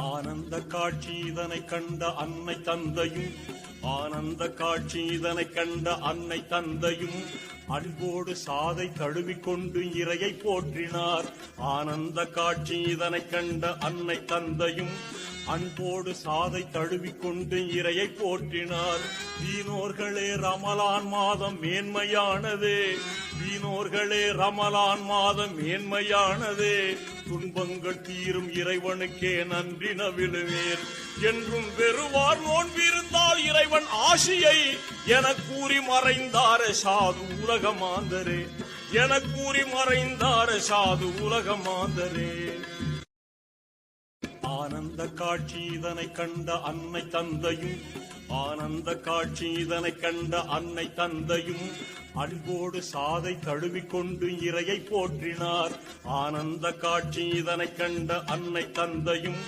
ஆனந்த காட்சி இதனை கண்ட அன்னை தந்தையும் ஆனந்த காட்சி இதனை கண்ட அன்னை தந்தையும் அன்போடு சாதை தழுவிக்கொண்டு இறையை போற்றினார். ஆனந்த காட்சி இதனை கண்ட அன்னை தந்தையும் அன்போடு சாதை தழுவிக்கொண்டு இறையை போற்றினார். வீணோர்களே ரமலான் மாதம் மேன்மையானதே, வீணோர்களே ரமலான் மாதம் மேன்மையானதே. துன்பங்கள் தீரும் இறைவனுக்கே நன்றி நவிழுவேர். என்றும் வெறுவார் நோன்பிருந்தால் இறைவன் ஆசியை என கூறி மறைந்தார சாது உலக மாந்தரே, என கூறி மறைந்தார சாது உலக மாந்தரே. ஆனந்த காட்சி இதனை கண்ட அன்னை தந்தையும் ஆனந்த காட்சி இதனை கண்ட அன்னை தந்தையும் அன்போடு சாதை தழுவிக்கொண்டு இறையை போற்றினார். ஆனந்த காட்சி இதனை கண்ட அன்னை தந்தையும்